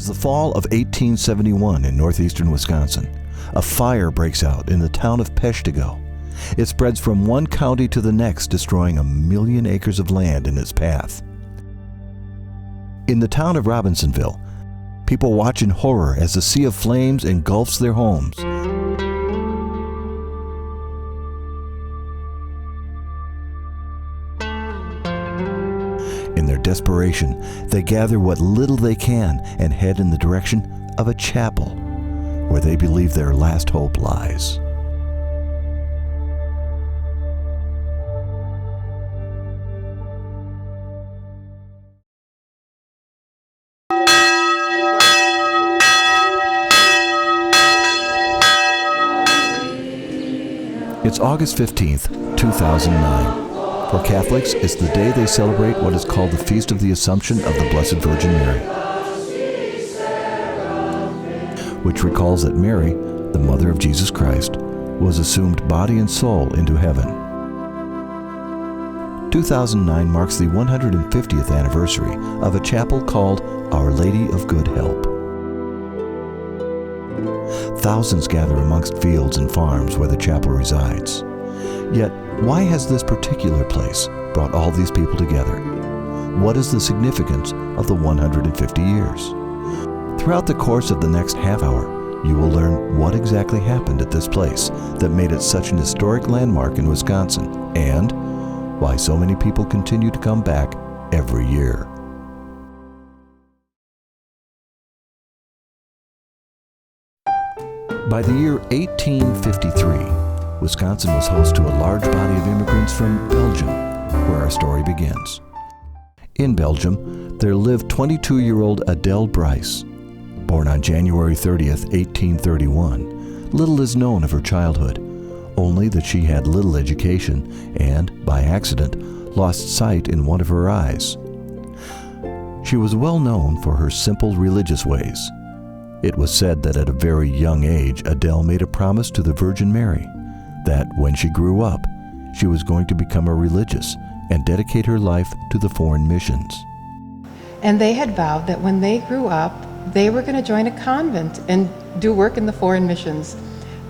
is the fall of 1871 in northeastern Wisconsin. A fire breaks out in the town of Peshtigo. It spreads from one county to the next, destroying 1 million acres of land in its path. In the town of Robinsonville, people watch in horror as the sea of flames engulfs their homes. In their desperation, they gather what little they can and head in the direction of a chapel where they believe their last hope lies. It's August 15th, 2009. For Catholics, it's the day they celebrate what is called the Feast of the Assumption of the Blessed Virgin Mary, which recalls that Mary, the mother of Jesus Christ, was assumed body and soul into heaven. 2009 marks the 150th anniversary of a chapel called Our Lady of Good Help. Thousands gather amongst fields and farms where the chapel resides. Yet, why has this particular place brought all these people together? What is the significance of the 150 years? Throughout the course of the next half hour, you will learn what exactly happened at this place that made it such an historic landmark in Wisconsin, and why so many people continue to come back every year. By the year 1853, Wisconsin was host to a large body of immigrants from Belgium, where our story begins. In Belgium, there lived 22-year-old Adele Bryce. Born on January 30th, 1831, little is known of her childhood, only that she had little education and, by accident, lost sight in one of her eyes. She was well known for her simple religious ways. It was said that at a very young age, Adele made a promise to the Virgin Mary that when she grew up, she was going to become a religious and dedicate her life to the foreign missions. And they had vowed that when they grew up, they were going to join a convent and do work in the foreign missions.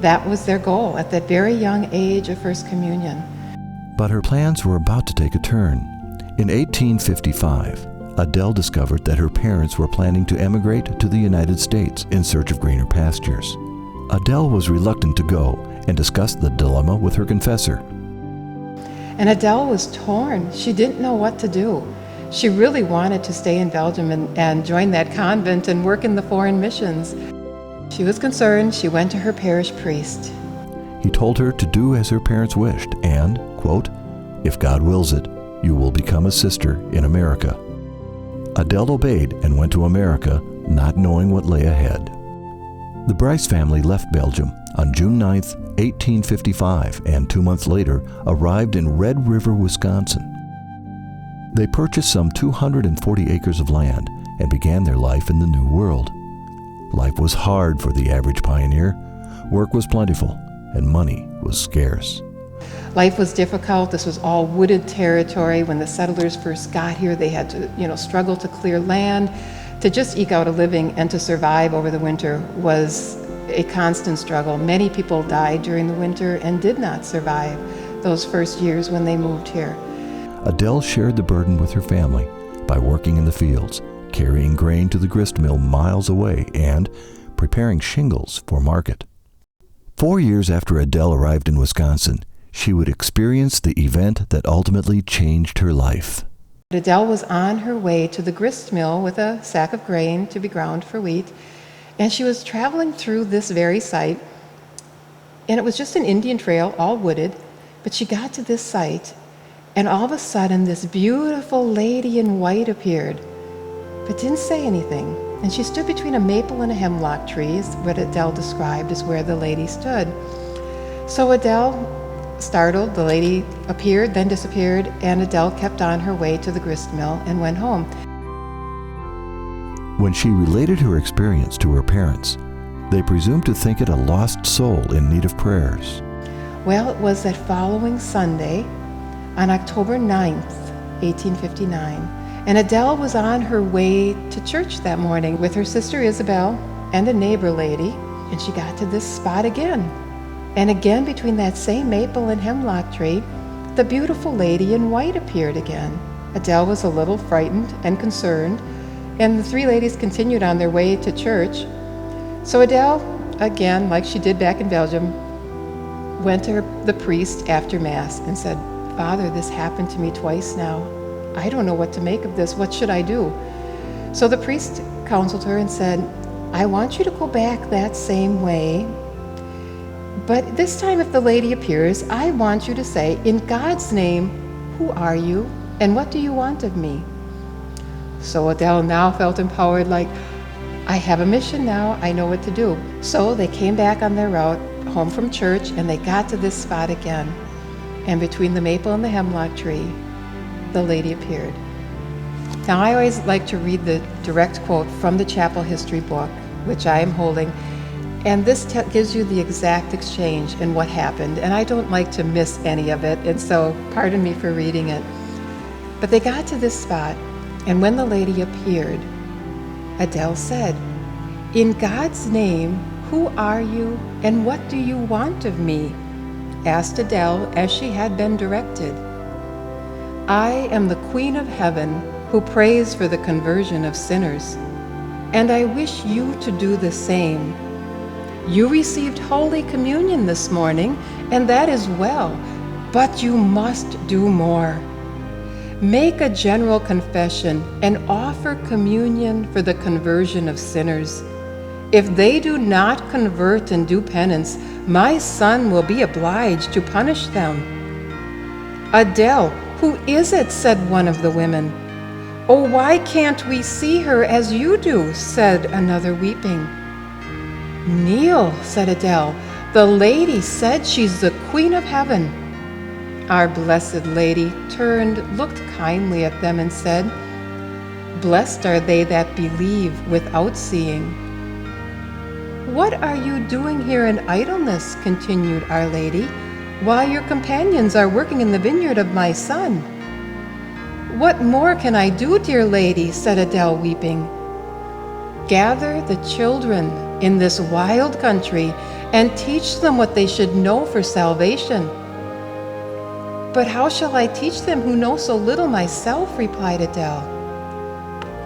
That was their goal at that very young age of First Communion. But her plans were about to take a turn. In 1855, Adele discovered that her parents were planning to emigrate to the United States in search of greener pastures. Adele was reluctant to go and discussed the dilemma with her confessor. And Adele was torn. She didn't know what to do. She really wanted to stay in Belgium and join that convent and work in the foreign missions. She was concerned. She went to her parish priest. He told her to do as her parents wished and, quote, "If God wills it, you will become a sister in America." Adele obeyed and went to America, not knowing what lay ahead. The Bryce family left Belgium on June 9, 1855, and 2 months later arrived in Red River, Wisconsin. They purchased some 240 acres of land and began their life in the New World. Life was hard for the average pioneer. Work was plentiful, and money was scarce. Life was difficult. This was all wooded territory. When the settlers first got here, they had to, struggle to clear land. To just eke out a living and to survive over the winter was a constant struggle. Many people died during the winter and did not survive those first years when they moved here. Adele shared the burden with her family by working in the fields, carrying grain to the grist mill miles away, and preparing shingles for market. 4 years after Adele arrived in Wisconsin, she would experience the event that ultimately changed her life. Adele was on her way to the grist mill with a sack of grain to be ground for wheat, and she was traveling through this very site, and it was just an Indian trail, all wooded, but she got to this site, and all of a sudden this beautiful lady in white appeared, but didn't say anything, and she stood between a maple and a hemlock tree, is what Adele described as where the lady stood. So Adele, startled, the lady appeared, then disappeared, and Adele kept on her way to the grist mill and went home. When she related her experience to her parents, they presumed to think it a lost soul in need of prayers. Well, it was that following Sunday, on October 9th, 1859, And Adele was on her way to church that morning with her sister Isabel and a neighbor lady, and she got to this spot again. And again, between that same maple and hemlock tree, the beautiful lady in white appeared again. Adele was a little frightened and concerned, and the three ladies continued on their way to church. So Adele, again, like she did back in Belgium, went to the priest after Mass and said, "Father, this happened to me twice now. I don't know what to make of this. What should I do?" So the priest counseled her and said, "I want you to go back that same way, but this time if the lady appears, I want you to say, 'In God's name, who are you and what do you want of me?'" So Adele now felt empowered, like, I have a mission now, I know what to do. So they came back on their route home from church, and they got to this spot again. And between the maple and the hemlock tree, the lady appeared. Now, I always like to read the direct quote from the chapel history book, which I am holding, and this gives you the exact exchange and what happened, and I don't like to miss any of it, and so pardon me for reading it. But they got to this spot, and when the lady appeared, Adele said, "In God's name, who are you and what do you want of me?" asked Adele as she had been directed. "I am the Queen of Heaven who prays for the conversion of sinners, and I wish you to do the same. You received Holy Communion this morning, and that is well, but you must do more. Make a general confession and offer communion for the conversion of sinners. If they do not convert and do penance, my son will be obliged to punish them." "Adele, who is it?" said one of the women. "Oh, why can't we see her as you do?" said another, weeping. "Kneel," said Adele. "The lady said she's the Queen of Heaven." Our Blessed Lady turned, looked kindly at them, and said, "Blessed are they that believe without seeing." "What are you doing here in idleness?" continued Our Lady, "while your companions are working in the vineyard of my son?" "What more can I do, dear lady?" said Adele, weeping. "Gather the children in this wild country and teach them what they should know for salvation." "But how shall I teach them who know so little myself?" replied Adele.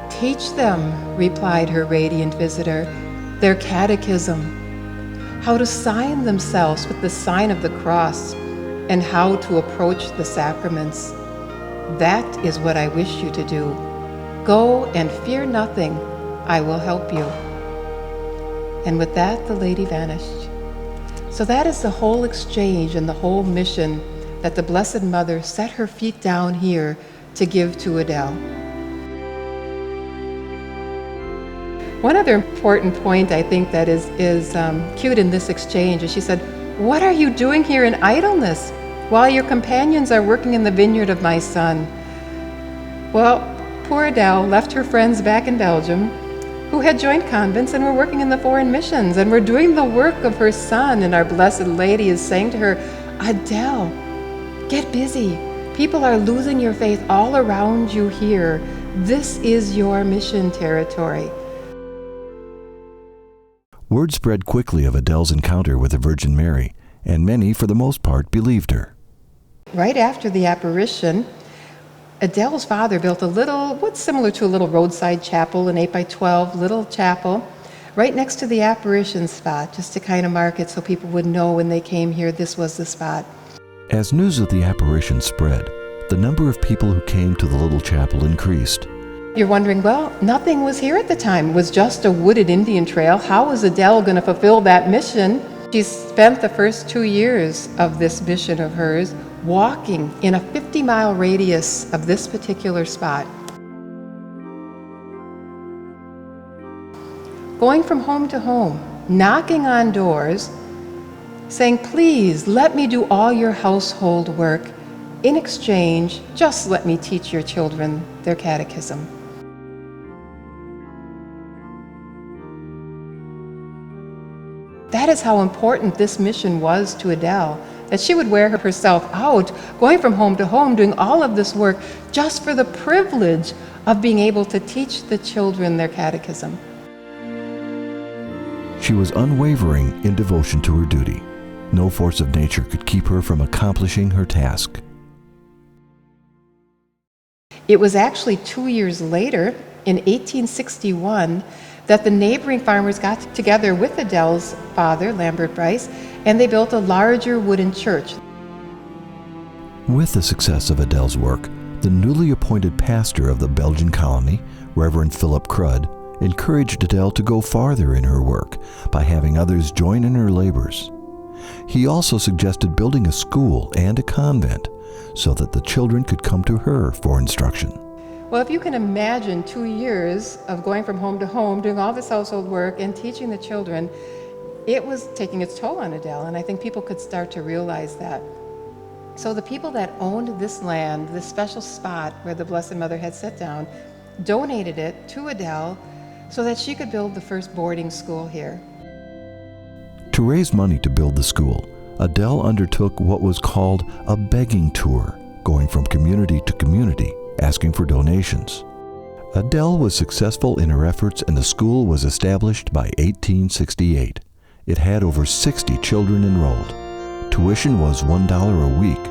"Teach them," replied her radiant visitor, "their catechism, how to sign themselves with the sign of the cross, and how to approach the sacraments. That is what I wish you to do. Go and fear nothing. I will help you." And with that, the lady vanished. So that is the whole exchange and the whole mission that the Blessed Mother set her feet down here to give to Adele. One other important point I think that is cute in this exchange is she said, "What are you doing here in idleness while your companions are working in the vineyard of my son?" Well, poor Adele left her friends back in Belgium who had joined convents and were working in the foreign missions and were doing the work of her son, and our Blessed Lady is saying to her, "Adele, get busy. People are losing your faith all around you here. This is your mission territory." Word spread quickly of Adele's encounter with the Virgin Mary, and many, for the most part, believed her. Right after the apparition, Adele's father built a little, what's similar to a little roadside chapel, an 8x12 little chapel, right next to the apparition spot, just to kind of mark it so people would know when they came here this was the spot. As news of the apparition spread, the number of people who came to the little chapel increased. You're wondering, well, nothing was here at the time. It was just a wooded Indian trail. How was Adele going to fulfill that mission? She spent the first 2 years of this mission of hers walking in a 50-mile radius of this particular spot. Going from home to home, knocking on doors, saying, "Please, let me do all your household work. In exchange, just let me teach your children their catechism." That is how important this mission was to Adele, that she would wear herself out, going from home to home, doing all of this work just for the privilege of being able to teach the children their catechism. She was unwavering in devotion to her duty. No force of nature could keep her from accomplishing her task. It was actually 2 years later, in 1861, that the neighboring farmers got together with Adele's father, Lambert Bryce, and they built a larger wooden church. With the success of Adele's work, the newly appointed pastor of the Belgian colony, Reverend Philip Crudd, encouraged Adele to go farther in her work by having others join in her labors. He also suggested building a school and a convent so that the children could come to her for instruction. Well, if you can imagine 2 years of going from home to home, doing all this household work and teaching the children, it was taking its toll on Adele, and I think people could start to realize that. So the people that owned this land, this special spot where the Blessed Mother had sat down, donated it to Adele so that she could build the first boarding school here. To raise money to build the school, Adele undertook what was called a begging tour, going from community to community, asking for donations. Adele was successful in her efforts and the school was established by 1868. It had over 60 children enrolled. Tuition was $1 a week,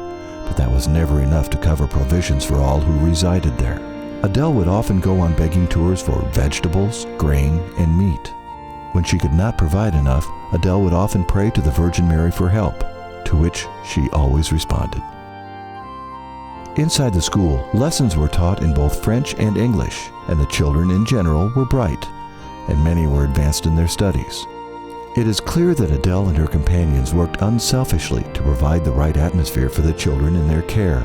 but that was never enough to cover provisions for all who resided there. Adele would often go on begging tours for vegetables, grain, and meat. When she could not provide enough, Adele would often pray to the Virgin Mary for help, to which she always responded. Inside the school, lessons were taught in both French and English, and the children in general were bright, and many were advanced in their studies. It is clear that Adele and her companions worked unselfishly to provide the right atmosphere for the children in their care.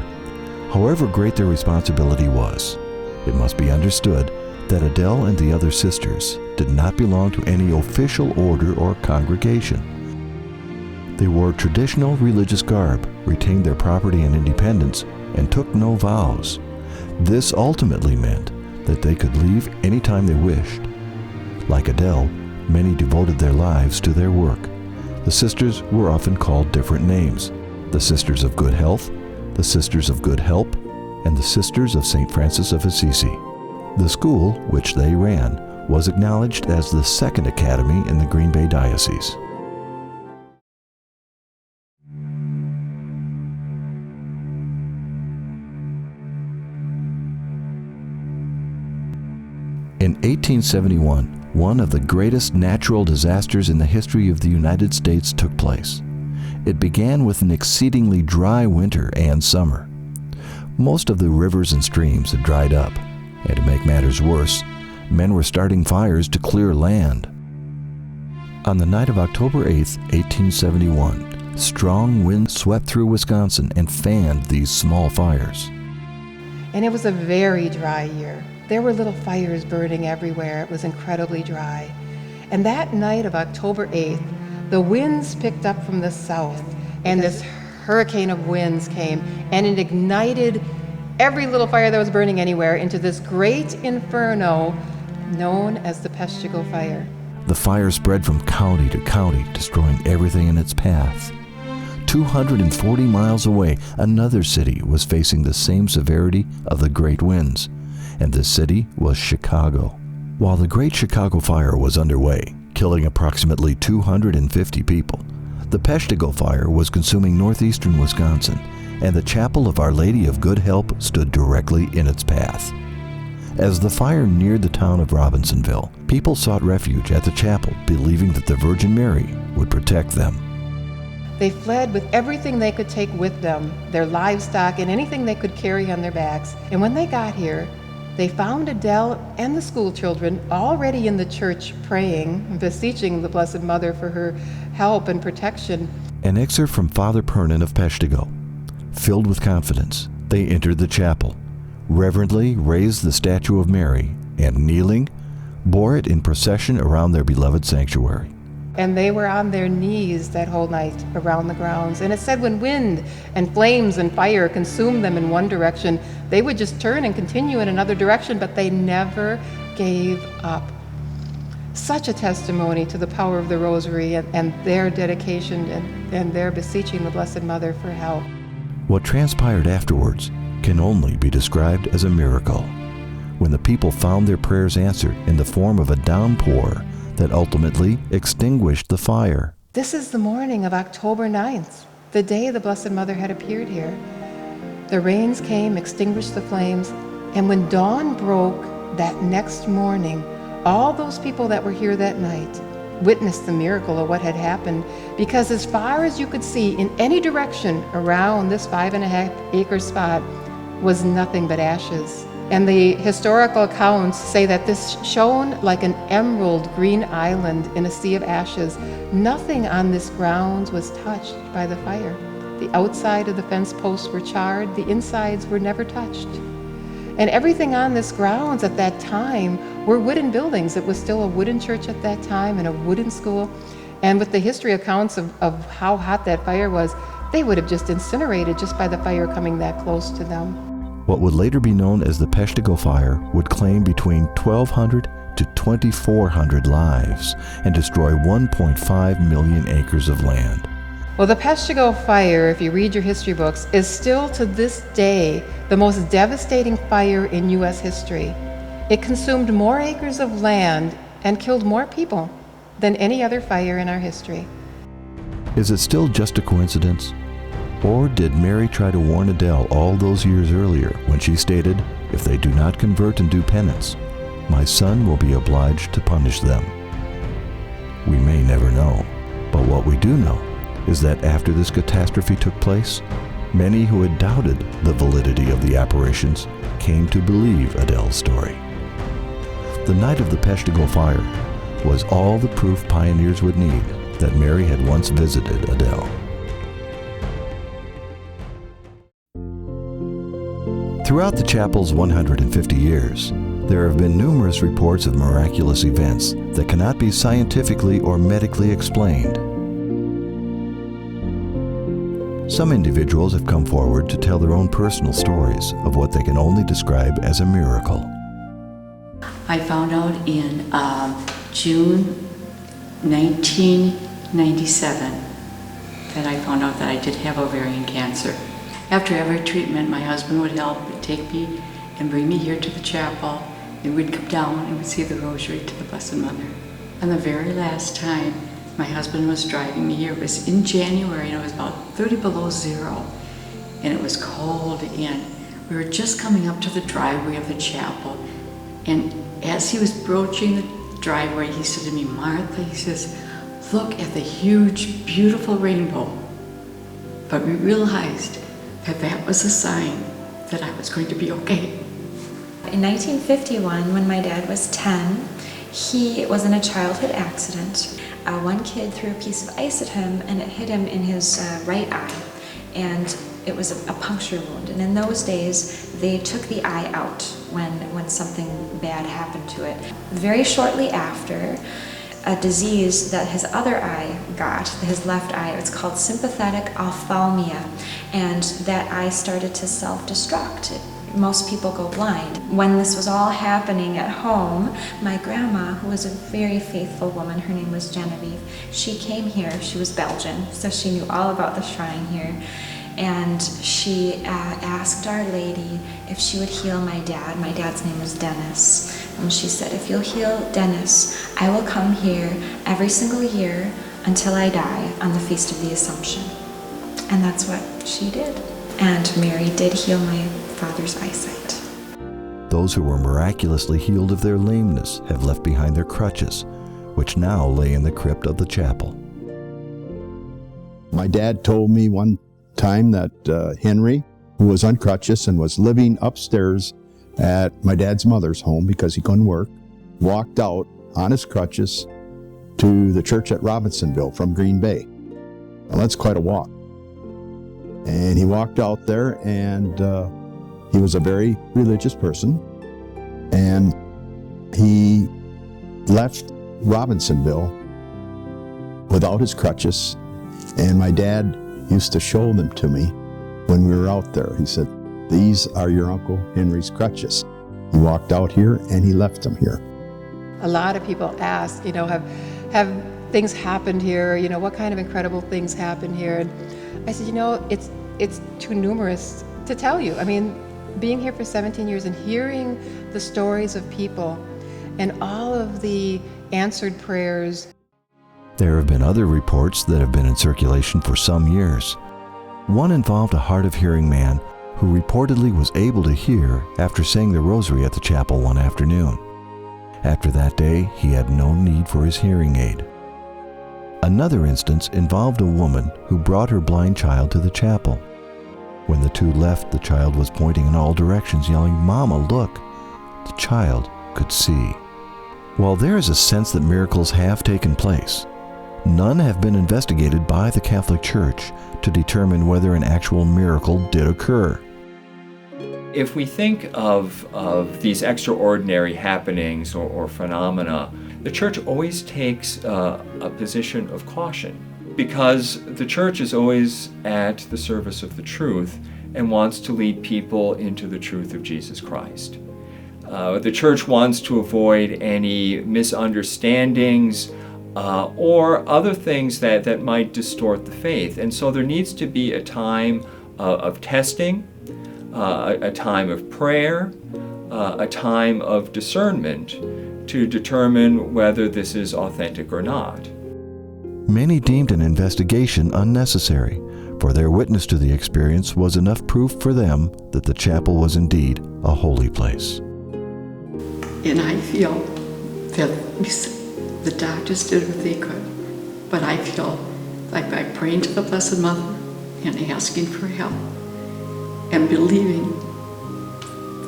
However great their responsibility was, it must be understood that Adele and the other sisters did not belong to any official order or congregation. They wore traditional religious garb, retained their property and independence, and took no vows. This ultimately meant that they could leave anytime they wished. Like Adele, many devoted their lives to their work. The sisters were often called different names: the Sisters of Good Health, the Sisters of Good Help, and the Sisters of St. Francis of Assisi. The school, which they ran, was acknowledged as the second academy in the Green Bay Diocese. In 1871, one of the greatest natural disasters in the history of the United States took place. It began with an exceedingly dry winter and summer. Most of the rivers and streams had dried up, and to make matters worse, men were starting fires to clear land. On the night of October 8, 1871, strong winds swept through Wisconsin and fanned these small fires. And it was a very dry year. There were little fires burning everywhere. It was incredibly dry. And that night of October 8th, the winds picked up from the south, and this hurricane of winds came, and it ignited every little fire that was burning anywhere into this great inferno known as the Peshtigo fire. The fire spread from county to county, destroying everything in its path. 240 miles away, another city was facing the same severity of the great winds, and this city was Chicago. While the Great Chicago Fire was underway, killing approximately 250 people, the Peshtigo Fire was consuming northeastern Wisconsin, and the Chapel of Our Lady of Good Help stood directly in its path. As the fire neared the town of Robinsonville, people sought refuge at the chapel, believing that the Virgin Mary would protect them. They fled with everything they could take with them, their livestock and anything they could carry on their backs. And when they got here, they found Adele and the school children already in the church praying, beseeching the Blessed Mother for her help and protection. An excerpt from Father Pernin of Peshtigo. Filled with confidence, they entered the chapel, reverently raised the statue of Mary, and kneeling, bore it in procession around their beloved sanctuary. And they were on their knees that whole night around the grounds. And it said when wind and flames and fire consumed them in one direction, they would just turn and continue in another direction, but they never gave up. Such a testimony to the power of the Rosary and their dedication and their beseeching the Blessed Mother for help. What transpired afterwards can only be described as a miracle. when the people found their prayers answered in the form of a downpour that ultimately extinguished the fire. This is the morning of October 9th, the day the Blessed Mother had appeared here. The rains came, extinguished the flames, and when dawn broke that next morning, all those people that were here that night witnessed the miracle of what had happened, because as far as you could see in any direction around this 5.5-acre spot was nothing but ashes. And the historical accounts say that this shone like an emerald green island in a sea of ashes. Nothing on this grounds was touched by the fire. The outside of the fence posts were charred, the insides were never touched. And everything on this grounds at that time were wooden buildings. It was still a wooden church at that time and a wooden school. And with the history accounts of how hot that fire was, they would have just incinerated just by the fire coming that close to them. What would later be known as the Peshtigo fire would claim between 1,200 to 2,400 lives and destroy 1.5 million acres of land. Well, the Peshtigo fire, if you read your history books, is still to this day the most devastating fire in U.S. history. It consumed more acres of land and killed more people than any other fire in our history. Is it still just a coincidence? Or did Mary try to warn Adele all those years earlier when she stated, "If they do not convert and do penance, my son will be obliged to punish them"? We may never know, but what we do know is that after this catastrophe took place, many who had doubted the validity of the apparitions came to believe Adele's story. The night of the Peshtigo fire was all the proof pioneers would need that Mary had once visited Adele. Throughout the chapel's 150 years, there have been numerous reports of miraculous events that cannot be scientifically or medically explained. Some individuals have come forward to tell their own personal stories of what they can only describe as a miracle. I found out in June 1997 that I found out that I did have ovarian cancer. After every treatment, my husband would help take me and bring me here to the chapel, and we'd come down and we'd say the rosary to the Blessed Mother. And the very last time my husband was driving me here, it was in January, and it was about 30 below zero, and it was cold, and we were just coming up to the driveway of the chapel, and as he was broaching the driveway, he said to me, "Martha," he says, "look at the huge, beautiful rainbow." But we realized that that was a sign that I was going to be okay. In 1951, when my dad was 10, he was in a childhood accident. One kid threw a piece of ice at him, and it hit him in his right eye, and it was a puncture wound. And in those days, they took the eye out when something bad happened to it. Very shortly after, a disease that his other eye got, his left eye, it's called sympathetic ophthalmia, and that eye started to self-destruct. Most people go blind. When this was all happening at home, my grandma, who was a very faithful woman, her name was Genevieve, she came here. She was Belgian, so she knew all about the shrine here. And she asked Our Lady if she would heal my dad. My dad's name was Dennis. And she said, "If you'll heal Dennis, I will come here every single year until I die on the Feast of the Assumption." And that's what she did. And Mary did heal my father's eyesight. Those who were miraculously healed of their lameness have left behind their crutches, which now lay in the crypt of the chapel. My dad told me one time that Henry, who was on crutches and was living upstairs at my dad's mother's home because he couldn't work, walked out on his crutches to the church at Robinsonville from Green Bay. Well, that's quite a walk. And he walked out there, and he was a very religious person, and he left Robinsonville without his crutches, and my dad used to show them to me when we were out there. He said, "These are your Uncle Henry's crutches." He walked out here and he left them here. A lot of people ask, have things happened here? What kind of incredible things happened here? And I said, it's too numerous to tell you. I mean, Being here for 17 years and hearing the stories of people and all of the answered prayers. There have been other reports that have been in circulation for some years. One involved a hard-of-hearing man who reportedly was able to hear after saying the rosary at the chapel one afternoon. After that day, he had no need for his hearing aid. Another instance involved a woman who brought her blind child to the chapel. When the two left, the child was pointing in all directions, yelling, "Mama, look!" The child could see. While there is a sense that miracles have taken place, none have been investigated by the Catholic Church to determine whether an actual miracle did occur. If we think of these extraordinary happenings or phenomena, the Church always takes a position of caution, because the Church is always at the service of the truth and wants to lead people into the truth of Jesus Christ. The Church wants to avoid any misunderstandings or other things that might distort the faith. And so there needs to be a time of testing, a time of prayer, a time of discernment to determine whether this is authentic or not. Many deemed an investigation unnecessary, for their witness to the experience was enough proof for them that the chapel was indeed a holy place. And I feel that the doctors did what they could, but I feel like by praying to the Blessed Mother and asking for help and believing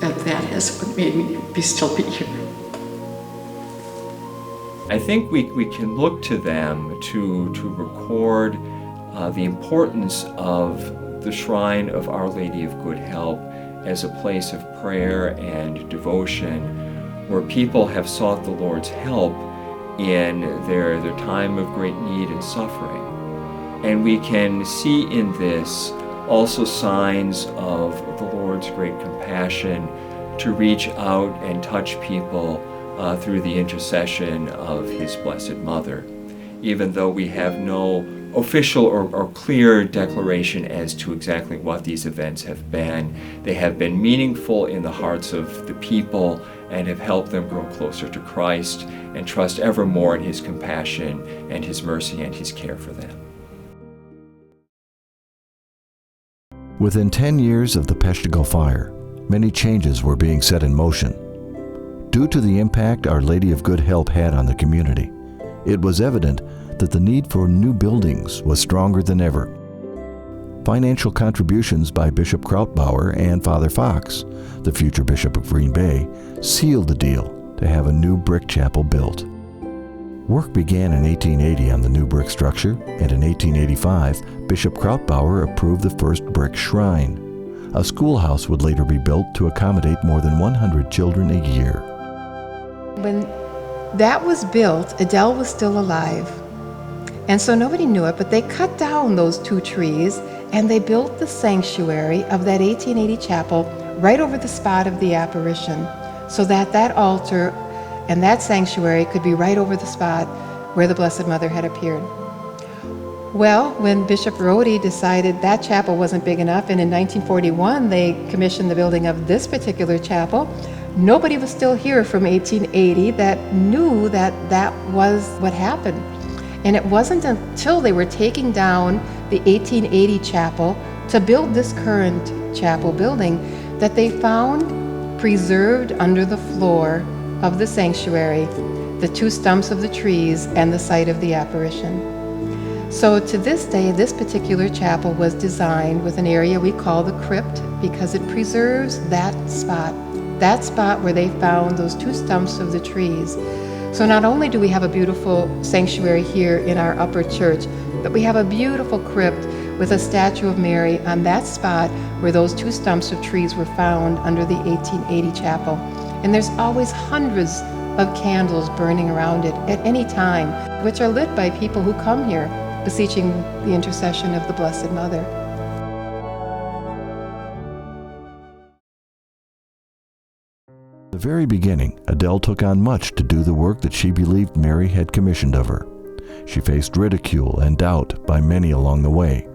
that has what made me still be here. I think we can look to them to record the importance of the shrine of Our Lady of Good Help as a place of prayer and devotion, where people have sought the Lord's help in their time of great need and suffering. And we can see in this also signs of the Lord's great compassion to reach out and touch people through the intercession of His Blessed Mother. Even though we have no official or clear declaration as to exactly what these events have been, they have been meaningful in the hearts of the people and have helped them grow closer to Christ and trust ever more in His compassion and His mercy and His care for them. Within 10 years of the Peshtigo fire, many changes were being set in motion. Due to the impact Our Lady of Good Help had on the community, it was evident that the need for new buildings was stronger than ever. Financial contributions by Bishop Krautbauer and Father Fox, the future Bishop of Green Bay, sealed the deal to have a new brick chapel built. Work began in 1880 on the new brick structure, and in 1885, Bishop Krautbauer approved the first brick shrine. A schoolhouse would later be built to accommodate more than 100 children a year. When that was built, Adele was still alive. And so nobody knew it, but they cut down those 2 trees and they built the sanctuary of that 1880 chapel right over the spot of the apparition, so that that altar and that sanctuary could be right over the spot where the Blessed Mother had appeared. Well, when Bishop Rhodey decided that chapel wasn't big enough, and in 1941 they commissioned the building of this particular chapel, nobody was still here from 1880 that knew that that was what happened. And it wasn't until they were taking down the 1880 chapel to build this current chapel building that they found preserved under the floor of the sanctuary the 2 stumps of the trees and the site of the apparition. So to this day, this particular chapel was designed with an area we call the crypt, because it preserves that spot where they found those 2 stumps of the trees. So not only do we have a beautiful sanctuary here in our upper church, but we have a beautiful crypt with a statue of Mary on that spot where those 2 stumps of trees were found under the 1880 chapel. And there's always hundreds of candles burning around it at any time, which are lit by people who come here beseeching the intercession of the Blessed Mother. At the very beginning, Adele took on much to do the work that she believed Mary had commissioned of her. She faced ridicule and doubt by many along the way.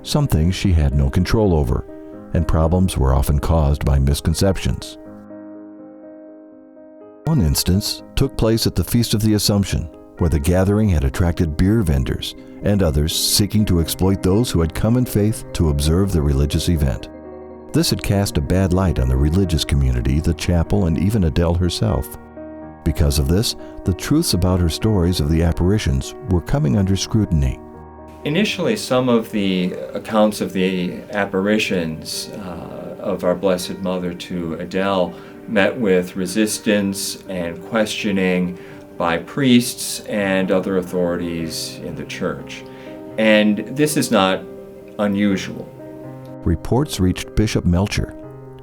Some things she had no control over, and problems were often caused by misconceptions. One instance took place at the Feast of the Assumption, where the gathering had attracted beer vendors and others seeking to exploit those who had come in faith to observe the religious event. This had cast a bad light on the religious community, the chapel, and even Adele herself. Because of this, the truths about her stories of the apparitions were coming under scrutiny. Initially, some of the accounts of the apparitions of our Blessed Mother to Adele met with resistance and questioning by priests and other authorities in the church. And this is not unusual. Reports reached Bishop Melcher,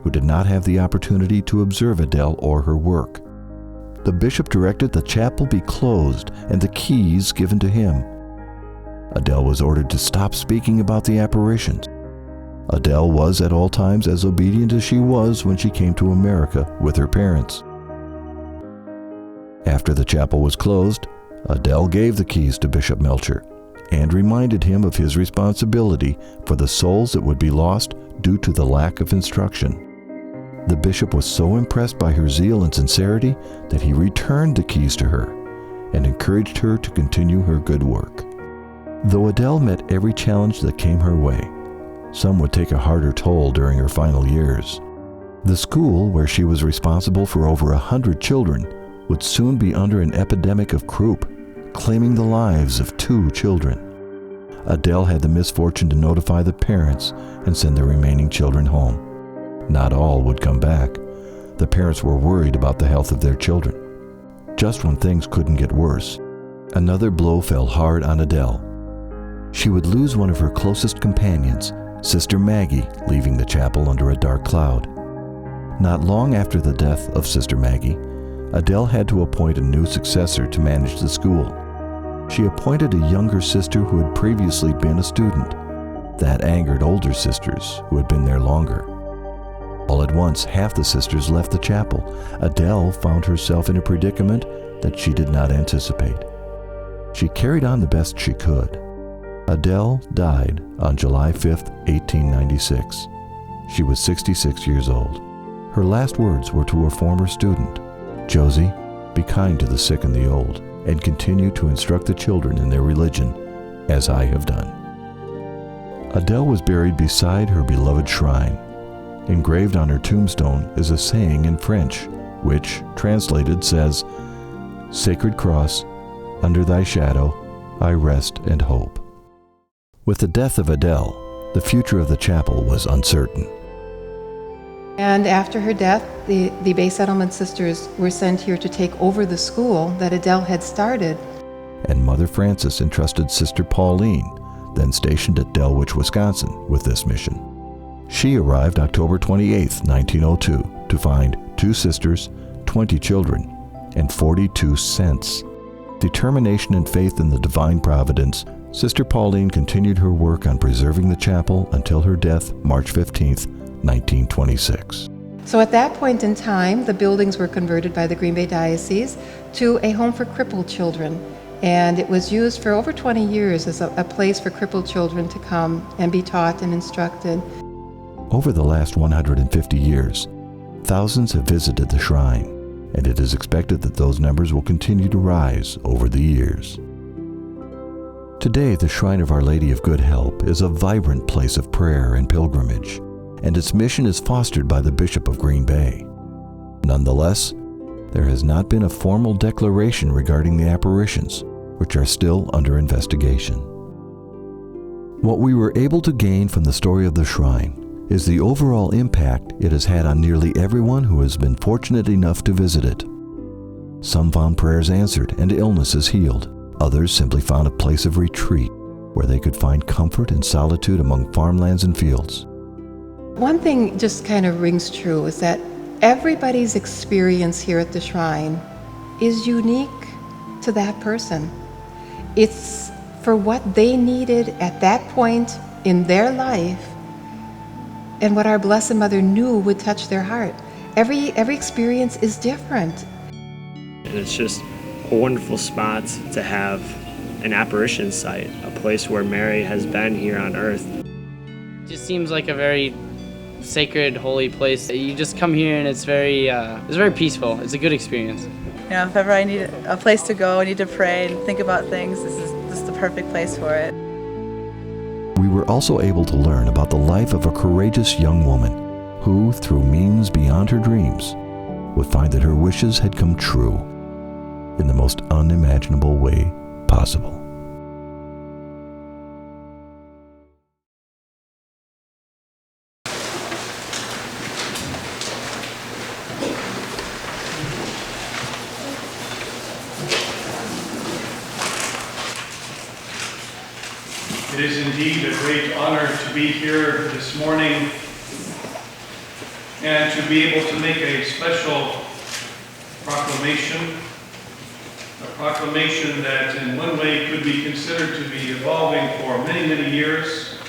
who did not have the opportunity to observe Adele or her work. The bishop directed the chapel be closed and the keys given to him. Adele was ordered to stop speaking about the apparitions. Adele was at all times as obedient as she was when she came to America with her parents. After the chapel was closed, Adele gave the keys to Bishop Melcher and reminded him of his responsibility for the souls that would be lost due to the lack of instruction. The bishop was so impressed by her zeal and sincerity that he returned the keys to her and encouraged her to continue her good work. Though Adele met every challenge that came her way, some would take a harder toll during her final years. The school, where she was responsible for over 100 children, would soon be under an epidemic of croup, claiming the lives of 2 children. Adele had the misfortune to notify the parents and send the remaining children home. Not all would come back. The parents were worried about the health of their children. Just when things couldn't get worse, another blow fell hard on Adele. She would lose one of her closest companions, Sister Maggie, leaving the chapel under a dark cloud. Not long after the death of Sister Maggie, Adele had to appoint a new successor to manage the school. She appointed a younger sister who had previously been a student. That angered older sisters who had been there longer. All at once, half the sisters left the chapel. Adele found herself in a predicament that she did not anticipate. She carried on the best she could. Adele died on July 5, 1896. She was 66 years old. Her last words were to a former student, "Josie, be kind to the sick and the old, and continue to instruct the children in their religion, as I have done." Adele was buried beside her beloved shrine. Engraved on her tombstone is a saying in French, which, translated, says, "Sacred Cross, under thy shadow, I rest and hope." With the death of Adele, the future of the chapel was uncertain. And after her death, the Bay Settlement sisters were sent here to take over the school that Adele had started. And Mother Frances entrusted Sister Pauline, then stationed at Delwich, Wisconsin, with this mission. She arrived October 28, 1902, to find 2 sisters, 20 children, and 42 cents. Determination and faith in the divine providence, Sister Pauline continued her work on preserving the chapel until her death, March 15, 1926. So at that point in time, the buildings were converted by the Green Bay Diocese to a home for crippled children. And it was used for over 20 years as a place for crippled children to come and be taught and instructed. Over the last 150 years, thousands have visited the shrine, and it is expected that those numbers will continue to rise over the years. Today, the Shrine of Our Lady of Good Help is a vibrant place of prayer and pilgrimage, and its mission is fostered by the Bishop of Green Bay. Nonetheless, there has not been a formal declaration regarding the apparitions, which are still under investigation. What we were able to gain from the story of the shrine is the overall impact it has had on nearly everyone who has been fortunate enough to visit it. Some found prayers answered and illnesses healed. Others simply found a place of retreat where they could find comfort and solitude among farmlands and fields. One thing just kind of rings true is that everybody's experience here at the shrine is unique to that person. It's for what they needed at that point in their life and what our Blessed Mother knew would touch their heart. Every experience is different. And it's just a wonderful spot to have an apparition site, a place where Mary has been here on earth. It just seems like a very sacred, holy place. You just come here and it's very peaceful. It's a good experience. You know, if ever I need a place to go, I need to pray and think about things, this is the perfect place for it. We were also able to learn about the life of a courageous young woman who, through means beyond her dreams, would find that her wishes had come true in the most unimaginable way possible. It is indeed a great honor to be here this morning and to be able to make a special proclamation, a proclamation that in one way could be considered to be evolving for many, many years.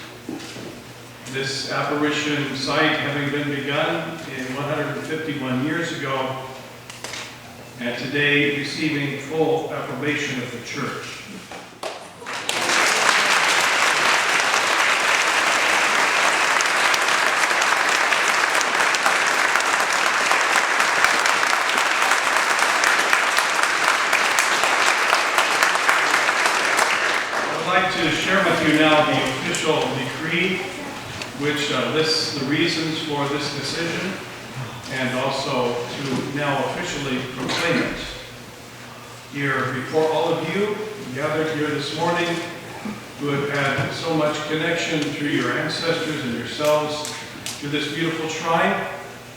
This apparition site having been begun in 151 years ago, and today receiving full approbation of the Church. I'd like to share with you now the official decree which lists the reasons for this decision and also to now officially proclaim it. Here before all of you gathered here this morning who have had so much connection through your ancestors and yourselves to this beautiful shrine,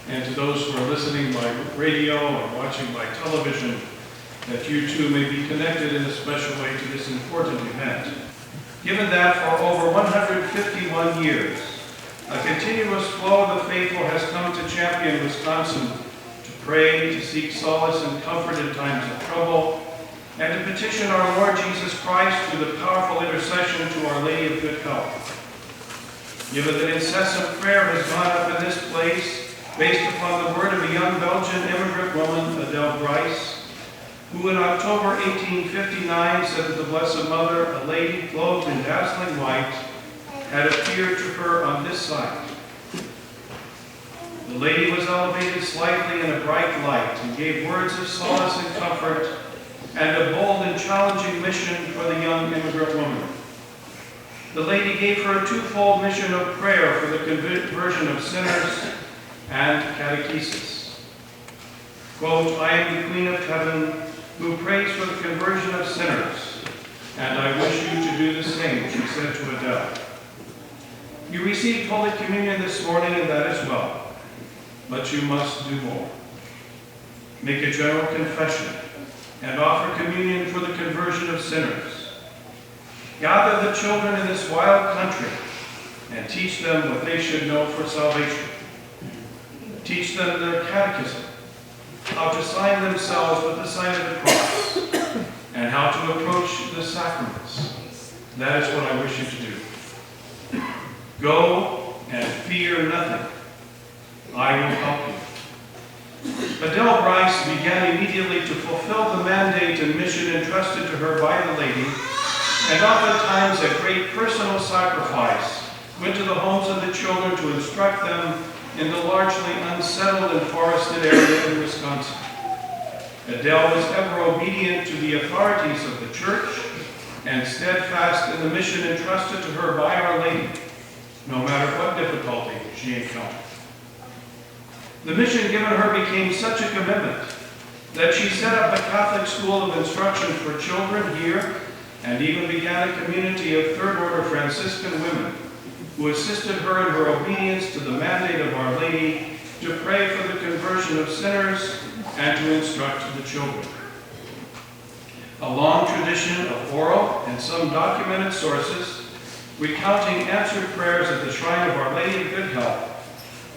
and to those who are listening by radio or watching by television, that you too may be connected in a special way to this important event. Given that for over 151 years, a continuous flow of the faithful has come to champion Wisconsin to pray, to seek solace and comfort in times of trouble, and to petition our Lord Jesus Christ through the powerful intercession to Our Lady of Good Health. Given that incessant prayer has gone up in this place, based upon the word of a young Belgian immigrant woman, Adele Bryce, who in October 1859 said that the Blessed Mother, a lady clothed in dazzling white, had appeared to her on this side. The lady was elevated slightly in a bright light and gave words of solace and comfort and a bold and challenging mission for the young immigrant woman. The lady gave her a twofold mission of prayer for the conversion of sinners and catechesis. Quote, "I am the Queen of Heaven, who prays for the conversion of sinners, and I wish you to do the same," she said to Adele. You received Holy Communion this morning, and that is well, but you must do more. Make a general confession and offer communion for the conversion of sinners. Gather the children in this wild country and teach them what they should know for salvation. Teach them their catechism, how to sign themselves with the sign of the cross, and how to approach the sacraments. That is what I wish you to do. Go and fear nothing. I will help you. Adele Bryce began immediately to fulfill the mandate and mission entrusted to her by the lady, and oftentimes at great personal sacrifice went to the homes of the children to instruct them in the largely unsettled and forested area in Wisconsin. Adele was ever obedient to the authorities of the church and steadfast in the mission entrusted to her by Our Lady, no matter what difficulty she encountered. The mission given her became such a commitment that she set up a Catholic school of instruction for children here and even began a community of Third Order Franciscan women who assisted her in her obedience to the mandate of Our Lady to pray for the conversion of sinners and to instruct the children. A long tradition of oral and some documented sources recounting answered prayers at the shrine of Our Lady of Good Health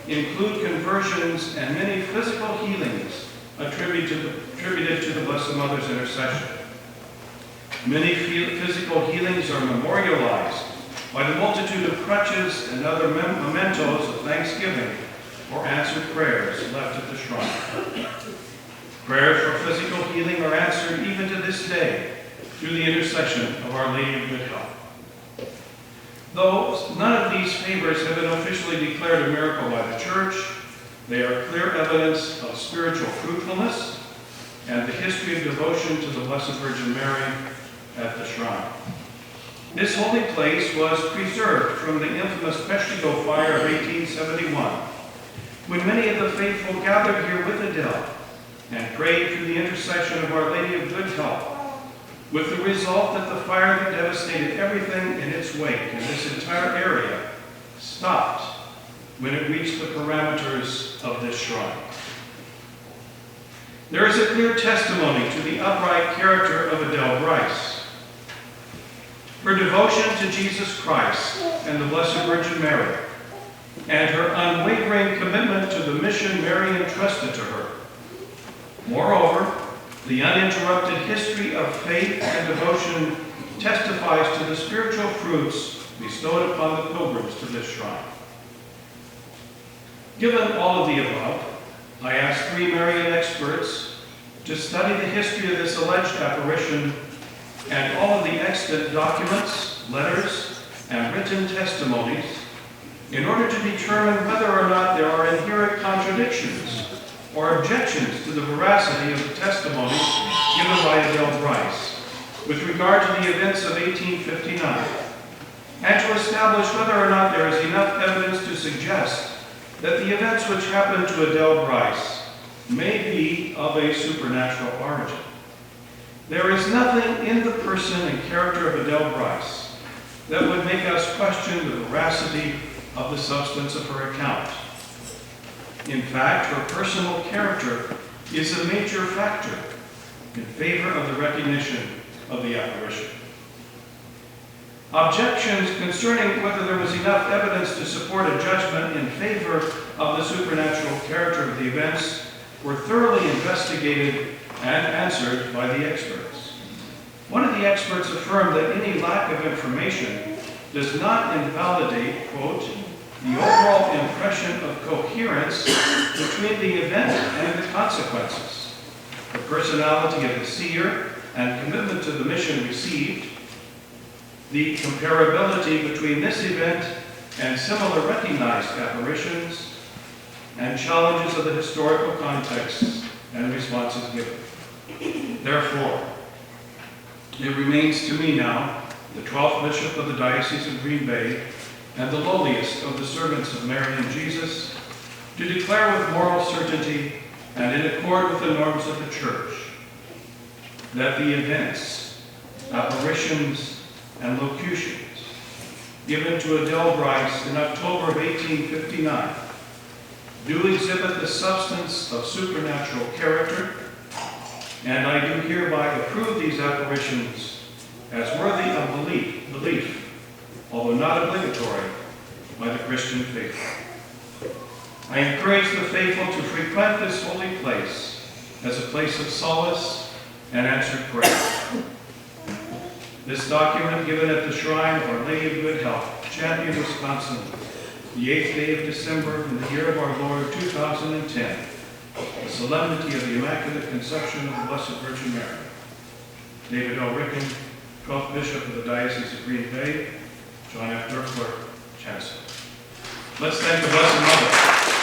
include conversions and many physical healings attributed to the Blessed Mother's intercession. Many physical healings are memorialized by the multitude of crutches and other mementos of thanksgiving for answered prayers left at the shrine. Prayers for physical healing are answered even to this day through the intercession of Our Lady of Good Health. Though none of these favors have been officially declared a miracle by the Church, they are clear evidence of spiritual fruitfulness and the history of devotion to the Blessed Virgin Mary at the shrine. This holy place was preserved from the infamous Peshtigo fire of 1871, when many of the faithful gathered here with Adele and prayed through the intercession of Our Lady of Good Help, with the result that the fire that devastated everything in its wake in this entire area stopped when it reached the parameters of this shrine. There is a clear testimony to the upright character of Adele Bryce. Her devotion to Jesus Christ and the Blessed Virgin Mary, and her unwavering commitment to the mission Mary entrusted to her. Moreover, the uninterrupted history of faith and devotion testifies to the spiritual fruits bestowed upon the pilgrims to this shrine. Given all of the above, I asked 3 Marian experts to study the history of this alleged apparition and all of the extant documents, letters, and written testimonies in order to determine whether or not there are inherent contradictions or objections to the veracity of the testimony given by Adele Bryce with regard to the events of 1859, and to establish whether or not there is enough evidence to suggest that the events which happened to Adele Bryce may be of a supernatural origin. There is nothing in the person and character of Adele Bryce that would make us question the veracity of the substance of her account. In fact, her personal character is a major factor in favor of the recognition of the apparition. Objections concerning whether there was enough evidence to support a judgment in favor of the supernatural character of the events were thoroughly investigated and answered by the experts. One of the experts affirmed that any lack of information does not invalidate, quote, the overall impression of coherence between the event and the consequences, the personality of the seer and commitment to the mission received, the comparability between this event and similar recognized apparitions, and challenges of the historical contexts and responses given. Therefore, it remains to me now, the 12th Bishop of the Diocese of Green Bay, and the lowliest of the servants of Mary and Jesus, to declare with moral certainty and in accord with the norms of the Church that the events, apparitions, and locutions given to Adele Bryce in October of 1859 do exhibit the substance of supernatural character, and I do hereby approve these apparitions as worthy of belief, although not obligatory, by the Christian faith. I encourage the faithful to frequent this holy place as a place of solace and answered prayer. This document given at the shrine of Our Lady of Good Help, Champion, Wisconsin, the 8th day of December in the year of our Lord 2010, the solemnity of the Immaculate Conception of the Blessed Virgin Mary. David L. Ricken, 12th Bishop of the Diocese of Green Bay, John F. Durkler, Chancellor. Let's thank the Blessed Mother.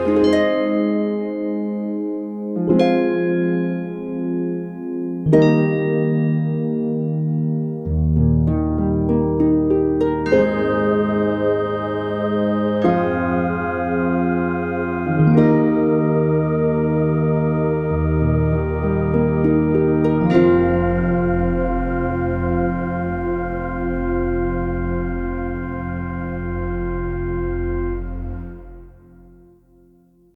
Bye.